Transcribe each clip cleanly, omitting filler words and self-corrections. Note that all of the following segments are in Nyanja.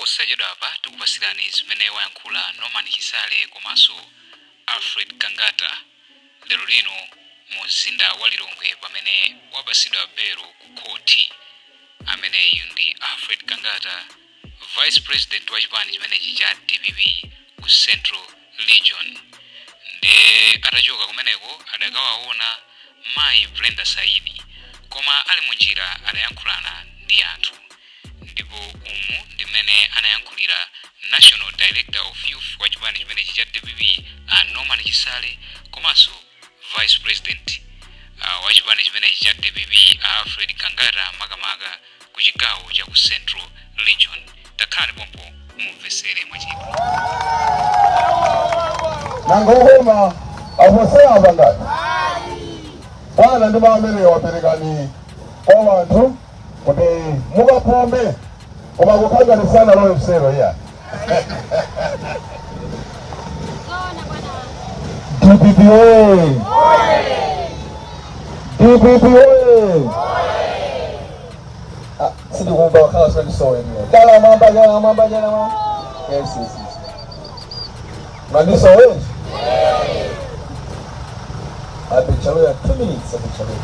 posachedwa apa tikupasirani zimene wayankhula Norman Chisale komanso Alfred Kangata lero lino mu mzinda wa Lilongwe pamene wapasidwa belo ku khoti. Ameneyu ndi Alfred Kangata, Vice President wa chipani chimenechi cha DPP ku Central Region. Ndi atachoka kumeneko adakawaona Mai Brenda Saidi, koma ali munjira adayankhulana ndi anthu. Ndipo umu ndimene anayankhulira National Director of Youth wa chipani chimenechi cha DPP Norman Chisale komanso Vice President wa chipani chimenechi cha DPP Alfred Kangata makamaka ku chigawo cha ku Central Region. Takhale pompo mumvesere mwachidwi. Nangoma abosea bangati. Bana ndi bamene waperekani kwa wanthu kuti mukapombe koma kukhangani sana lo msero ya. DPP oye! DPP oye! Sidi kumba wakala swali sowe niyo. Kala mamba jana. Yes. Mandiso oye? Abichalo ya 2 minutes abichalo.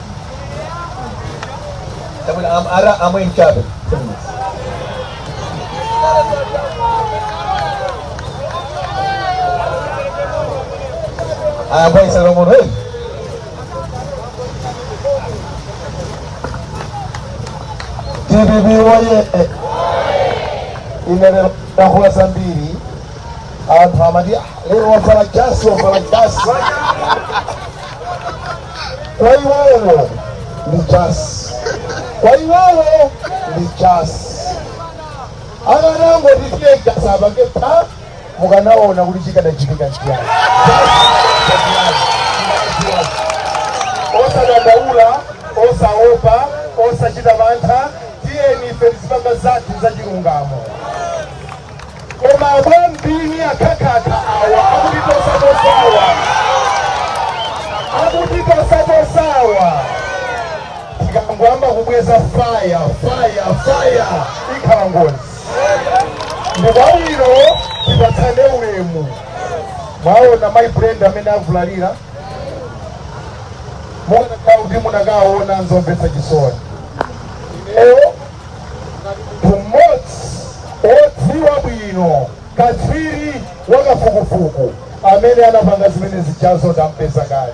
I'm in cabin. 2 minutes. I am going to Solomon Hill. DPP oye! Inene nakuwa sambiri. Hamadia leo wafanya gas. Kwa hiyo ni jas. Ana ngo difie gas abageta muganaona kulishika dakika njia. Osa dandaula, osa opa, osa chidamanta, tie ni felisipanga zatu za jirungamo. Koma wambini akakaka awa, abudito sawa. Tikangwamba kubweza fire, ikangozi. Ndibawiro, tibatane ulemu. Maona Mai Brenda amene avulalira. Mwana kaudi munagaona nzombesa chisoni. Leo, otiwa bwino katswiri wakafukufuku amene anapanga zimene zichazo ndampeza kale.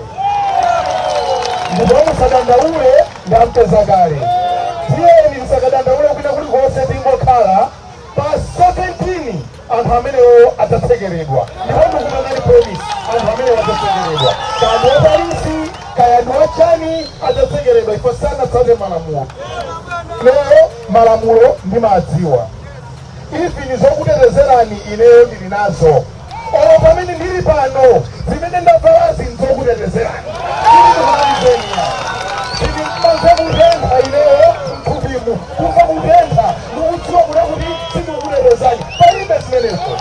Ndipo musadandaule ndampeza kale. Tiyeni musadandaule kupita kuli konse tingokhala pa 17 anthu amenewo adzasekeredwa. Ndipo ndikumanani promise anthu amenewo adzasekeredwa. Kaya obalisi, kaya ndiwachani adzasekeredwa ifo sana tsate malamulo. Leo malamulo ndimadziwa. Ifi nizokutetezerani ineyo ndili nazo. Olo pamene ndili pano zimene ndavalazi nzokutetezerani. Ndili mmanze kutentha ineyo mkubimu. Kumva kutentha nukudziwa kuna kuti sindikutetezani. Palibe zimenezo.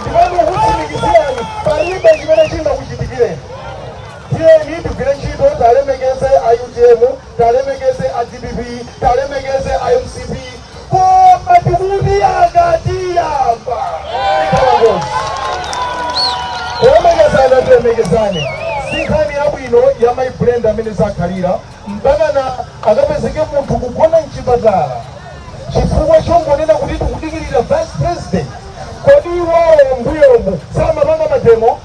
Ndipano kutsimikizirani palibe chimene chinga kuchitikireni. Tiyeni tigwire ntchito talemekeze a UTM, talemekeze a DPP, talemekeze a MCP. Koma tikuti akatiyamba temekezane sinkhani yabwino ya Mai Brenda amene zakhalira mpakana akapezeke munthu kugona mchipatala chifukwa chongonena kuti tikudikirira Vice President. Kodi iwowo mbuyomu samapanga matemo?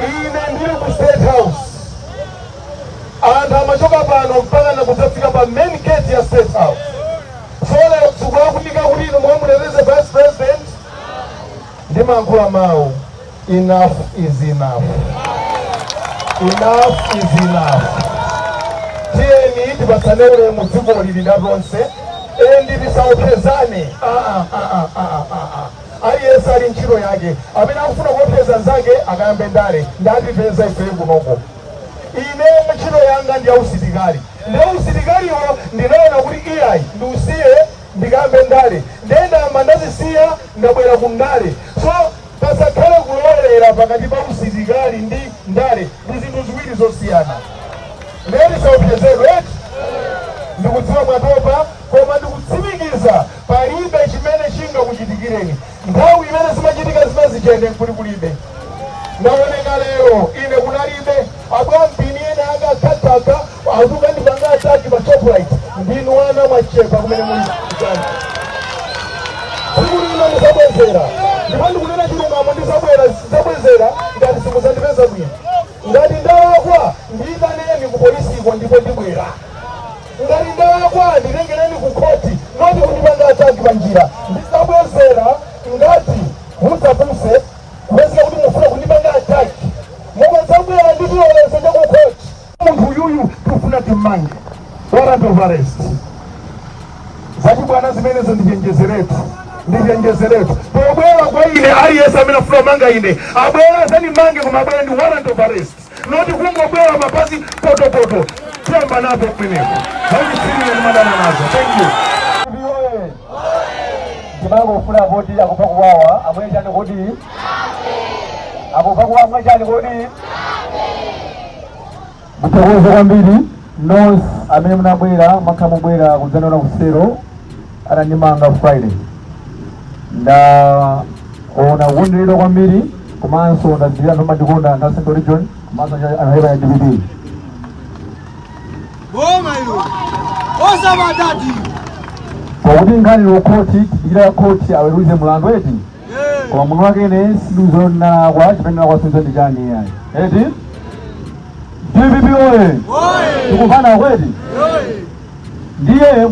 Ine ndili ku State House, anthu amachoka pano mpakana kudzafika pa main gate ya State House. Sole sikuwakunika kuti ino mwamuleteze Vice President. Ndimankhula mawu, enough is enough. Tiyeni tipatsane ulemu dziko lili lonse endi tisaopsezane. Aliyense ali ntchito yake amene akufuna kuopseza nzake akayambe ndale ndatipeza ife kunoko. Ine ntchito yanga ndi yausitikali. Ndeusitikaliwo ndinaona kuti iyayi ndiusiye ndikambe ndale. Ndenda mandazisiya ndabwera ku ndale. So pasakhale kulolera pakati pa usitikali ndi ndale ndi zinthu ziwiri zosiyana. Ndeli saopsezedwe ndikudziwa mwatopa koma ndikutsimikiza palibe Sweden nthawi imene zimachitika zimene zichende kulibe naoneka lero ine kunalibe abwampini ene akakhataka azuka ndipanga ataki pa Shoprite ndinu ana mwachepa kumene muli kutani sikulina muzabwezera ndipo ndikunena chilungamo ndizabwezera ngati simuzandipeza bwino ngati ndalakwa ndiyitaneni ku polisiko ndipo ndibwera ngati ndalakwa nditengereni ku khoti noti kundipanga ataki pa njira ndizabwezera ngati mudzapuse kupezeka kuti mufuna kundipanga ataki mukadzabwera nditioleza chakukhoti munthu uyuyu tikufuna timmange warrant of arrest zati bwana zimenezo ndichenjezeretu pobwera kwa ine aliyense amene afuna manga ine abwera zanimange koma abwera ndi warrant of arrest noti kungobwera mapazi potopoto tiyamba napo kumeneko zakusilile ndimadana nazo. Thank you. Ndimanga kufuna voti akupa kuwawa amwe chani kodi akupa kuwawa amwe chani kodi mutakuza kwambiri nonse amene munabwera mwakamubwera kudzanaona kusero anandimanga Friday ndaona kuwonderedwa kwambiri komanso ndazira anthu mandikonda nda Central Region komanso anahera ya DPP pakuti nkhani lokoti tikira koti aweruze mulandu eti koma muno wake ine siluzonakwa chimene nakwasinza ndi chani yayi eti DPP oye tikufana kweti ndiye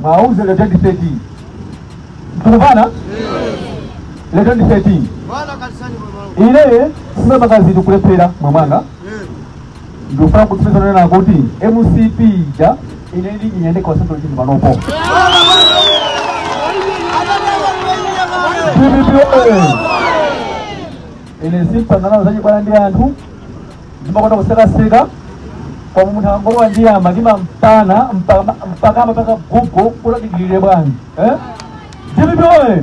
mwauze le 2013 tukufana le 2013 ile sima magazini kulephera mwamanga ndofuna kutsipesa nena kuti MCP ja ineni inyende kwa Central Region manopo ine simpangana zaji bwana ndi anthu ndimakonda kusekaseka kwa munthu angolowa ndiyama ndima mpana mpaka amapaka gugo kuladigilire bwana DPP oye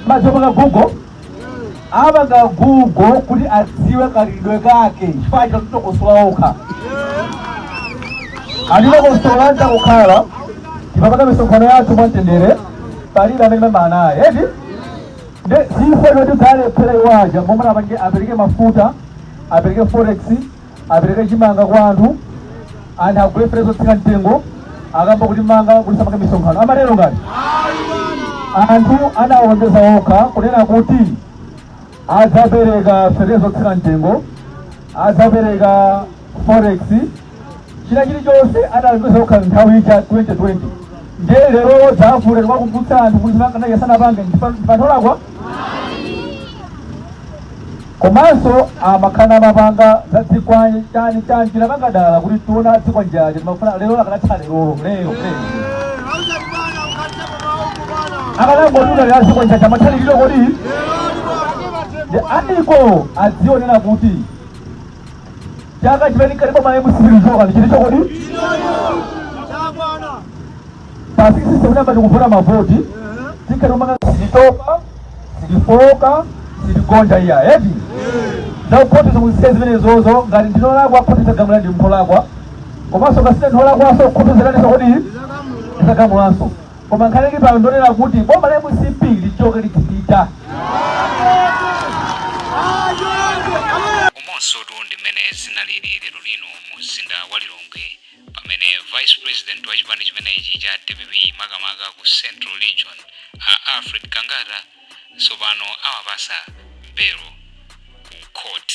mazopaka gugo abaga gugo kuti adziwe kalidwe kake chifukwa chakutokosula okha alina kusola nta kukhala tipapaka misonkhano yathu mwamtendere palile amene mamana aye eti zifo loti kale phela iwaja momwe apereke mafuta apereke forex apereke chimanga kwa anthu agule ferezo tsika mtengo akamba kuti manga kulisamaka misonkhano amalero ngati anthu anaonjeza okha kunena kuti adzapereka ferezo tsika mtengo adzapereka forex china chilichonse analongeza okha nthawi ija 2020 ndiye lero dzafule kwakumbutsa anthu kuti zimanga yasanapange ndipantholakwa komanso amakhana mapanga za dzikwani chani chinapangadala kuti tiona dzikwa njaje timafuna lero lakanatsala lero akalangoduka lera dzikwa njaje amathaliliro kodi aniko adzionera kuti chaka chimene kalipo maemsipirizoka ndichilicho kodi pasi system namba tikufuna mavoti tikhatomanga silitopa silifoka siligonja iya eti zakukoti zomuzisiya zimenezozo ngati ndinolakwa khoti zagamula ndi mpholakwa komanso kasine ndinolakwaso khoti zikaniso kodi zagamulanso koma nkhani ili pano ndonena kuti bomba la MCP lichoke lichitita umonso ndi mmene zinalili lero lino mu mzinda wa Lilongwe pamene Vice President wa chipani chimenechi cha DPP makamaka ku Central Region Alfred Kangata tsopano awapasa belo ku court.